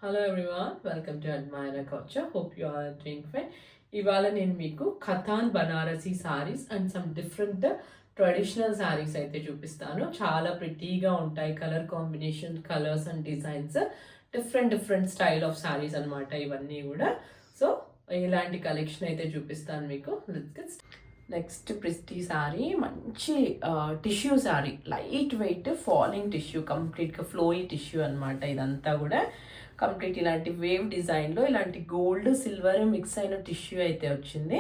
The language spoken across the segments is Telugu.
Hello everyone, welcome to Admyra culture. Hope you are doing fine. ఇవాళ నేను మీకు Katan Banarasi saris and some different traditional saris అయితే చూపిస్తాను. చాలా ప్రిటీగా ఉంటాయి. Colour combination, colours and designs, different style of saris అనమాట ఇవన్నీ కూడా. సో ఇలాంటి కలెక్షన్ అయితే చూపిస్తాను మీకు. నెక్స్ట్ ప్రిస్టీ సారీ, మంచి tissue sari, light weight falling tissue, కంప్లీట్గా ఫ్లోయీ టిష్యూ అనమాట. ఇదంతా కూడా కంప్లీట్ ఇలాంటి వేవ్ డిజైన్లో ఇలాంటి గోల్డ్ సిల్వర్ మిక్స్ అయిన టిష్యూ అయితే వచ్చింది.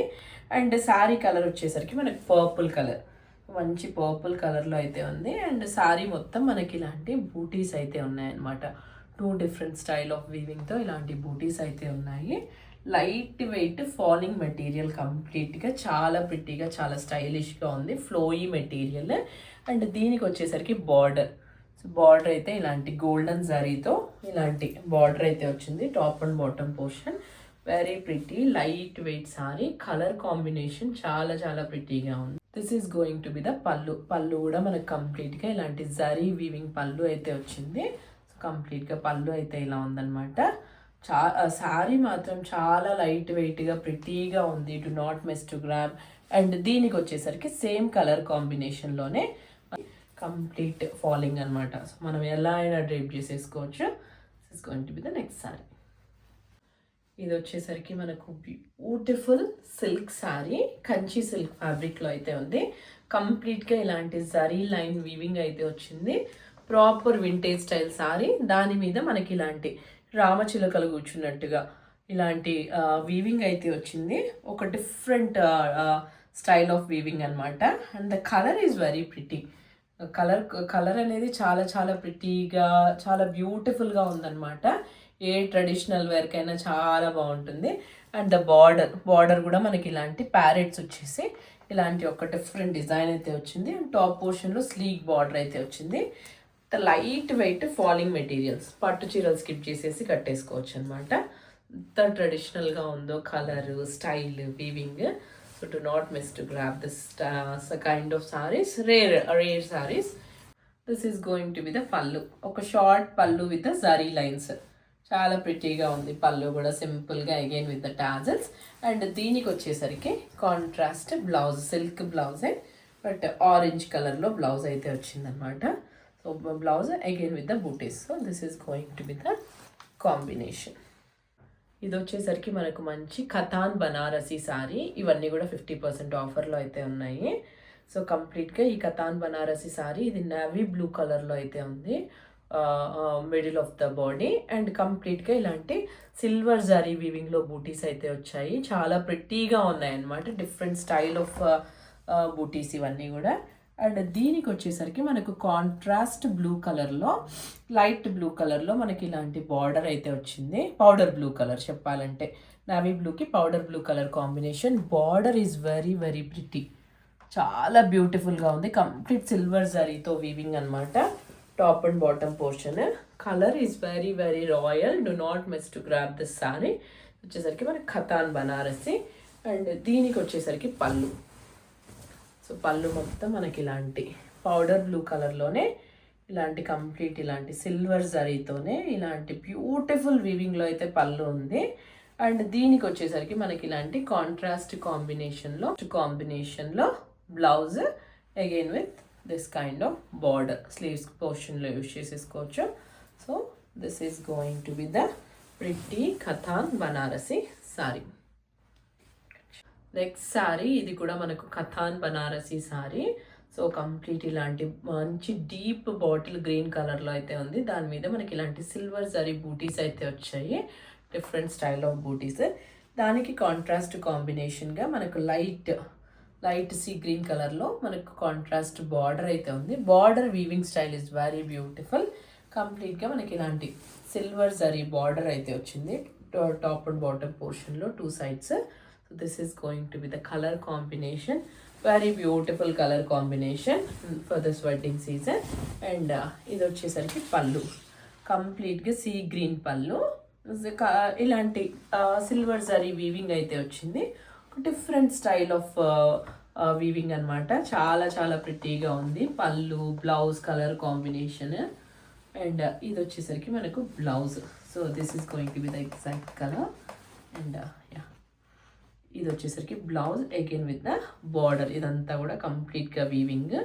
అండ్ శారీ కలర్ వచ్చేసరికి మనకి పర్పుల్ కలర్, మంచి పర్పుల్ కలర్లో అయితే ఉంది. అండ్ శారీ మొత్తం మనకి ఇలాంటి బూటీస్ అయితే ఉన్నాయన్నమాట. 2 డిఫరెంట్ స్టైల్ ఆఫ్ వీవింగ్తో ఇలాంటి బూటీస్ అయితే ఉన్నాయి. లైట్ వెయిట్ ఫాలింగ్ మెటీరియల్, కంప్లీట్గా చాలా ప్రిట్టీగా చాలా స్టైలిష్గా ఉంది. Flowy material. అండ్ దీనికి వచ్చేసరికి బార్డర్ అయితే ఇలాంటి గోల్డెన్ జరీతో ఇలాంటి బార్డర్ అయితే వచ్చింది. Top and bottom portion very pretty light weight sorry. Colour combination చాలా ప్రిటీగా ఉంది. This is going to be the పళ్ళు కూడా మనకు కంప్లీట్గా ఇలాంటి జరీ వీవింగ్ పళ్ళు అయితే వచ్చింది. కంప్లీట్గా పళ్ళు అయితే ఇలా ఉందన్నమాట. శారీ మాత్రం చాలా లైట్ వెయిట్గా ప్రిటీగా ఉంది. Do not miss to grab. And దీనికి వచ్చేసరికి సేమ్ కలర్ కాంబినేషన్లోనే కంప్లీట్ ఫాలింగ్ అనమాట. సో మనం ఎలా అయినా డ్రేప్ చేసేసుకోవచ్చు. This is going to be the next sari. ఇది వచ్చేసరికి మనకు beautiful silk sari, Kanchi silk ఫ్యాబ్రిక్లో అయితే ఉంది. కంప్లీట్గా ఇలాంటి జరీ లైన్ వీవింగ్ అయితే వచ్చింది. Proper vintage style sari. దాని మీద మనకి ఇలాంటి రామచిలకలు కూర్చున్నట్టుగా ఇలాంటి వీవింగ్ అయితే వచ్చింది. ఒక డిఫరెంట్ స్టైల్ ఆఫ్ వీవింగ్ అనమాట. And the colour is very pretty. Colour అనేది చాలా ప్రిటీగా చాలా బ్యూటిఫుల్గా ఉందన్నమాట. ఏ ట్రెడిషనల్ వేర్కైనా చాలా బాగుంటుంది. అండ్ ద బార్డర్ కూడా మనకి ఇలాంటి ప్యారెట్స్ వచ్చేసి ఇలాంటి ఒక డిఫరెంట్ డిజైన్ అయితే వచ్చింది. అండ్ టాప్ పోర్షన్లో స్లీక్ బార్డర్ అయితే వచ్చింది. లైట్ వెయిట్ ఫాలింగ్ మెటీరియల్స్, పట్టు చీరలు స్కిప్ చేసేసి కట్టేసుకోవచ్చు అనమాట. ఎంత ట్రెడిషనల్గా ఉందో colour, style, weaving. So do not miss to grab this kind of saris. Rare saris. This is going to be the పళ్ళు. ఒక షార్ట్ పళ్ళు విత్ జరీ లైన్స్. చాలా ప్రిటీగా ఉంది. పళ్ళు కూడా సింపుల్గా again with the tassels. And దీనికి వచ్చేసరికి కాంట్రాస్ట్ బ్లౌజ్, సిల్క్ బ్లౌజే బట్ ఆరెంజ్ కలర్లో బ్లౌజ్ అయితే వచ్చిందనమాట. So blouse again with the buttis. So this is going to be the combination. ఇది వచ్చేసరికి మనకు మంచి ఖతాన్ బనారసీ సారీ. ఇవన్నీ కూడా 50% ఆఫర్లో అయితే ఉన్నాయి. సో కంప్లీట్గా ఈ ఖతాన్ బనారసీ సారీ, ఇది నావీ బ్లూ కలర్లో అయితే ఉంది. Middle of the body. And కంప్లీట్గా ఇలాంటి సిల్వర్ జరీ వీవింగ్లో బూటీస్ అయితే వచ్చాయి. చాలా ప్రిట్టీగా ఉన్నాయి అన్నమాట. డిఫరెంట్ స్టైల్ ఆఫ్ బూటీస్ ఇవన్నీ కూడా. అండ్ దీనికి వచ్చేసరికి మనకు కాంట్రాస్ట్ బ్లూ కలర్లో, లైట్ బ్లూ కలర్లో మనకి ఇలాంటి బార్డర్ అయితే వచ్చింది. పౌడర్ బ్లూ కలర్ చెప్పాలంటే, నావీ బ్లూకి powder blue colour combination. Border is very pretty. చాలా బ్యూటిఫుల్గా ఉంది. కంప్లీట్ సిల్వర్ జరీతో వీవింగ్ అనమాట. Top and bottom portion. Colour is very royal. Do not miss to grab this sorry. వచ్చేసరికి మనకి ఖతాన్ బనారసి. అండ్ దీనికి వచ్చేసరికి పళ్ళు. సో పళ్ళు మొత్తం మనకి ఇలాంటి పౌడర్ బ్లూ కలర్లోనే ఇలాంటి కంప్లీట్ ఇలాంటి సిల్వర్ జరీతోనే ఇలాంటి బ్యూటిఫుల్ వీవింగ్లో అయితే పళ్ళు ఉంది. అండ్ దీనికి వచ్చేసరికి మనకి ఇలాంటి కాంట్రాస్ట్ కాంబినేషన్లో blouse again with this kind of border. Sleeves పోర్షన్లో యూజ్ చేసేసుకోవచ్చు. So this is going to be the pretty Katan Banarasi sari. Next sari, ఇది కూడా మనకు ఖతాన్ బనారసీ సారీ. సో కంప్లీట్ ఇలాంటి మంచి డీప్ బాటిల్ గ్రీన్ కలర్లో అయితే ఉంది. దాని మీద మనకి ఇలాంటి సిల్వర్ జరీ బూటీస్ అయితే వచ్చాయి. డిఫరెంట్ స్టైల్ ఆఫ్ బూటీస్. దానికి కాంట్రాస్ట్ కాంబినేషన్గా మనకు లైట్ సీ గ్రీన్ కలర్లో మనకు కాంట్రాస్ట్ బార్డర్ అయితే ఉంది. Border weaving style is very beautiful. కంప్లీట్గా మనకి ఇలాంటి సిల్వర్ జరీ బార్డర్ అయితే వచ్చింది. టాప్ అండ్ బాటమ్ పోర్షన్లో 2 sides. So this is going to be the color combination. Very beautiful color combination for this wedding season. And ఇది వచ్చేసరికి పళ్ళు. కంప్లీట్గా సీ గ్రీన్ పళ్ళు. ఇలాంటి సిల్వర్ జరీ వీవింగ్ అయితే వచ్చింది. ఒక డిఫరెంట్ స్టైల్ ఆఫ్ వీవింగ్ అనమాట. చాలా ప్రిటీగా ఉంది. పళ్ళు, బ్లౌజ్ కలర్ కాంబినేషన్. అండ్ ఇది వచ్చేసరికి మనకు blouse. So this is going to be the exact colour. And yeah, ఇది వచ్చేసరికి blouse again with the border. ఇదంతా కూడా కంప్లీట్గా వీవింగ్,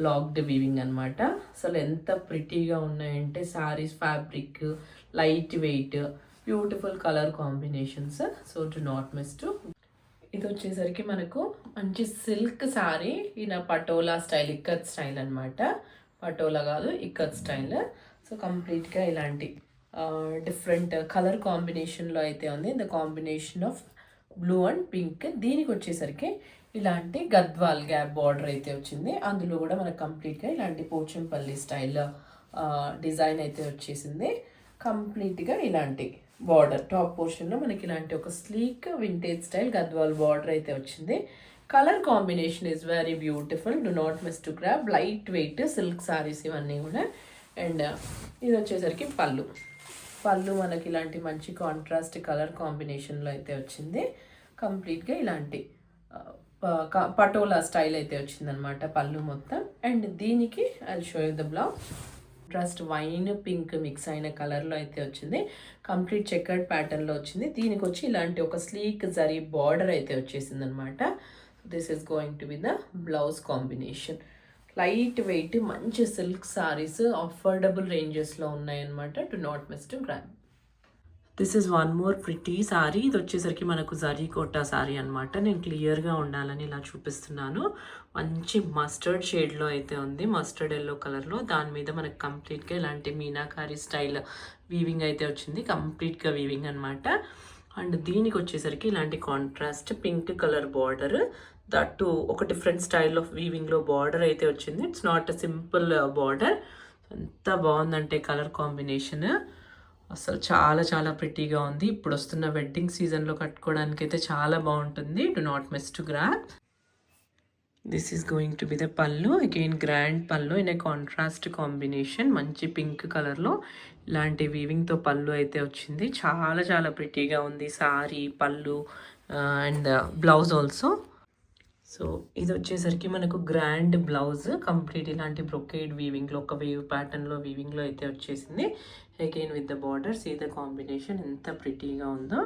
లాక్డ్ వీవింగ్ అనమాట. అసలు ఎంత ప్రిటీగా ఉన్నాయంటే saris, fabric light weight, beautiful colour combinations. So to not miss to. ఇది వచ్చేసరికి మనకు మంచి సిల్క్ శారీ, ఈయన పటోలా స్టైల్, ఇక్కత్ స్టైల్ అనమాట. పటోలా కాదు, ఇక్కత్ స్టైల్. సో కంప్లీట్గా ఇలాంటి డిఫరెంట్ కలర్ కాంబినేషన్లో అయితే ఉంది. The combination of blue and pink. దీనికి వచ్చేసరికి ఇలాంటి గద్వాల్ గ్యాప్ బార్డర్ అయితే వచ్చింది. అందులో కూడా మనకు కంప్లీట్గా ఇలాంటి పోచంపల్లి స్టైల్ డిజైన్ అయితే వచ్చేసింది. కంప్లీట్గా ఇలాంటి బార్డర్ టాప్ పోర్షన్లో మనకి ఇలాంటి ఒక sleek vintage style Gadwal border అయితే వచ్చింది. Colour combination is very beautiful. Do not miss to grab. Light weight silk saris ఇవన్నీ కూడా. అండ్ ఇది వచ్చేసరికి పళ్ళు. పళ్ళు మనకి ఇలాంటి మంచి కాంట్రాస్ట్ కలర్ కాంబినేషన్లో అయితే వచ్చింది. కంప్లీట్గా ఇలాంటి పటోలా స్టైల్ అయితే వచ్చిందనమాట పళ్ళు మొత్తం. అండ్ దీనికి I show you the blouse. Contrast wine pink mix అయిన కలర్లో అయితే వచ్చింది. కంప్లీట్ చెక్కర్డ్ ప్యాటర్న్లో వచ్చింది. దీనికి వచ్చి ఇలాంటి ఒక స్లీక్ జరీ బార్డర్ అయితే వచ్చేసింది అనమాట. This is going to be the blouse combination. Light weight మంచి సిల్క్ సారీస్ అఫోర్డబుల్ రేంజెస్లో ఉన్నాయన్నమాట. To not miss to grab. This is one more pretty sorry. ఇది వచ్చేసరికి మనకు జరీ కోటా సారీ అనమాట. నేను క్లియర్గా ఉండాలని ఇలా చూపిస్తున్నాను. మంచి మస్టర్డ్ షేడ్లో అయితే ఉంది, మస్టర్డ్ ఎల్లో కలర్లో. దాని మీద మనకు కంప్లీట్గా ఇలాంటి మీనాకారి స్టైల్ వీవింగ్ అయితే వచ్చింది. కంప్లీట్గా వీవింగ్ అనమాట. అండ్ దీనికి వచ్చేసరికి ఇలాంటి contrast pink colour border, that ఒక డిఫరెంట్ స్టైల్ ఆఫ్ వీవింగ్లో బార్డర్ అయితే వచ్చింది. It's not a simple border. ఎంత బాగుందంటే కలర్ కాంబినేషన్ అసలు చాలా చాలా ప్రిటీగా ఉంది. ఇప్పుడు వస్తున్న వెడ్డింగ్ సీజన్లో కట్టుకోవడానికి అయితే చాలా బాగుంటుంది. Do not miss to grab. This is going to be the పళ్ళు. అగైన్ గ్రాండ్ పళ్ళు ఇన్ ఏ కాంట్రాస్ట్ కాంబినేషన్. మంచి పింక్ కలర్లో ఇలాంటి వీవింగ్తో పళ్ళు అయితే వచ్చింది. చాలా చాలా ప్రిటీగా ఉంది సారీ, పళ్ళు అండ్ బ్లౌజ్ ఆల్సో. సో ఇది వచ్చేసరికి మనకు గ్రాండ్ బ్లౌజ్. కంప్లీట్ ఇలాంటి బ్రొకేడ్ వీవింగ్లో, ఒక వేవ్ ప్యాటర్న్లో వీవింగ్లో అయితే వచ్చేసింది. Again with the border. See the combination ఎంత ప్రిటీగా ఉందో.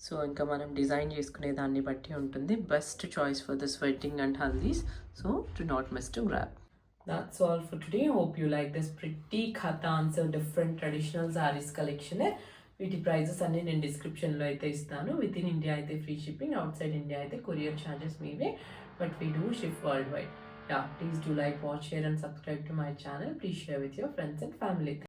సో ఇంకా మనం డిజైన్ చేసుకునే దాన్ని బట్టి ఉంటుంది. Best choice for this wedding and హల్దీస్. So to not miss to grab. That's all for today. Hope you like this pretty khatans and different traditional sarees collection. వీటి ప్రైజెస్ అన్నీ నేను డిస్క్రిప్షన్లో అయితే ఇస్తాను. విత్ ఇన్ ఇండియా అయితే free shipping, outside India అయితే కొరియర్ ఛార్జెస్ మీవే, but we do ship worldwide. Yeah, please do like, watch, share and subscribe to my channel. Please share with your friends and family.